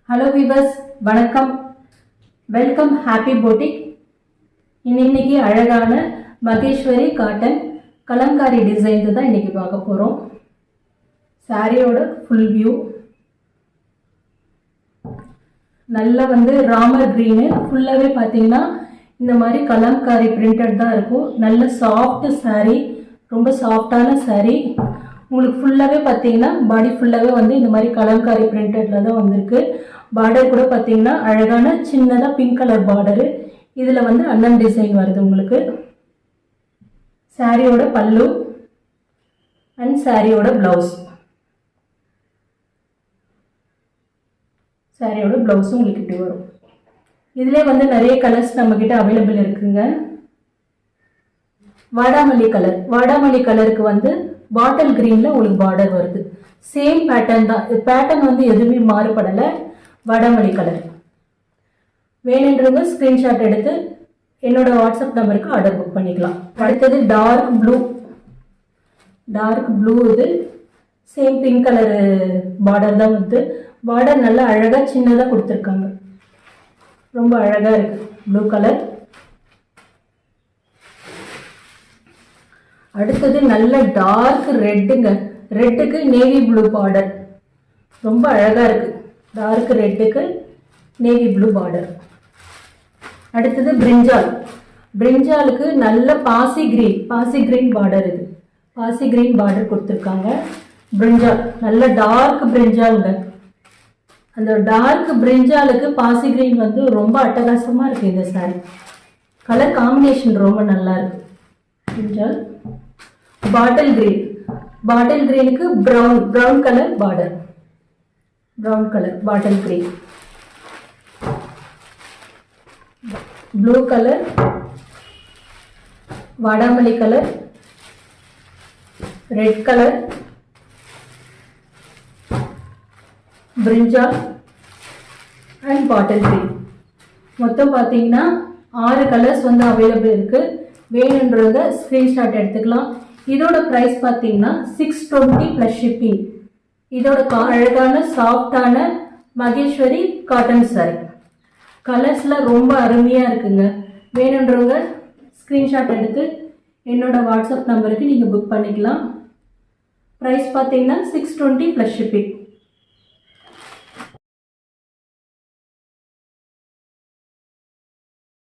Hello viewers, வணக்கம். Welcome happy போட்டிக். இன்னைக்கு அழகான மகேஸ்வரி காட்டன் கலம்காரி டிசைன் தான் இன்னைக்கு பார்க்க போகிறோம். சாரியோட ஃபுல் வியூ நல்லா ராமர் க்ரீனு ஃபுல்லாகவே பார்த்தீங்கன்னா இந்த மாதிரி கலம்காரி பிரிண்டட் தான் இருக்கும். நல்ல சாஃப்ட் சாரீ, ரொம்ப சாஃப்டான சாரீ. உங்களுக்கு ஃபுல்லாகவே பார்த்தீங்கன்னா பாடி ஃபுல்லாகவே இந்த மாதிரி கலம்காரி பிரிண்டடில் தான் வந்திருக்கு. பார்டர் கூட பார்த்தீங்கன்னா அழகான சின்னதாக பிங்க் கலர் பார்டரு. இதில் அண்ணன் டிசைன் வருது உங்களுக்கு. சாரியோட பல்லு அண்ட் சாரியோட ப்ளவுஸ். சாரியோட ப்ளவுஸும் உங்களுக்கு இப்படி வரும். இதிலே நிறைய கலர்ஸ் நம்மக்கிட்ட அவைலபிள் இருக்குங்க. வாடாமல்லி கலர். வாடாமல்லி கலருக்கு பாட்டில் கிரீனில் உங்களுக்கு பார்டர் வருது. சேம் பேட்டர்ன் தான். பேட்டர்ன் எதுவுமே மாறுபடலை. வாடாமல்லி கலர் வேணுன்றவங்க ஸ்க்ரீன்ஷாட் எடுத்து என்னோட வாட்ஸ்அப் நம்பருக்கு ஆர்டர் புக் பண்ணிக்கலாம். அடுத்தது டார்க் ப்ளூ. டார்க் ப்ளூ இது சேம் பிங்க் கலர் பார்டர் தான் பார்டர் நல்லா அழகாக சின்னதாக கொடுத்துருக்காங்க. ரொம்ப அழகாக இருக்குது ப்ளூ கலர். அடுத்தது நல்ல டார்க் ரெட்டுங்க. ரெட்டுக்கு நேவி ப்ளூ பார்டர் ரொம்ப அழகாக இருக்குது. டார்க் ரெட்டுக்கு நேவி ப்ளூ பார்டர். அடுத்தது பிரிஞ்சால். பிரிஞ்சாலுக்கு நல்ல பாசி கிரீன் பார்டர். இது பாசி கிரீன் பார்டர் கொடுத்துருக்காங்க. பிரிஞ்சால் நல்ல டார்க் பிரிஞ்சாலுங்க. அந்த டார்க் பிரிஞ்சாலுக்கு பாசி கிரீன் ரொம்ப அட்டகாசமாக இருக்குது. இந்த சாரி கலர் காம்பினேஷன் ரொம்ப நல்லா இருக்கு. Brinjal bottle green. பாட்டில் கிரீனுக்கு brown colour border. Brown colour bottle green. Blue colour, வாடாமல்லி colour, red colour, brinjal and bottle green. மொத்தம் பார்த்தீங்கன்னா 6 கலர்ஸ் அவைலபிள் இருக்கு. வேணுன்றத ஸ்க்ரீன்ஷாட் எடுத்துக்கலாம். இதோட ப்ரைஸ் பார்த்தீங்கன்னா 620 ப்ளஸ் ஷிப்பிங். இதோட அழகான சாஃப்டான மகேஸ்வரி காட்டன் சாரி. கலர்ஸ்லாம் ரொம்ப அருமையாக இருக்குங்க. வேணுன்றவங்க ஸ்க்ரீன்ஷாட் எடுத்து என்னோட வாட்ஸ்அப் நம்பருக்கு நீங்கள் புக் பண்ணிக்கலாம். ப்ரைஸ் பார்த்தீங்கன்னா 620 ப்ளஸ் ஷிப்பிங்.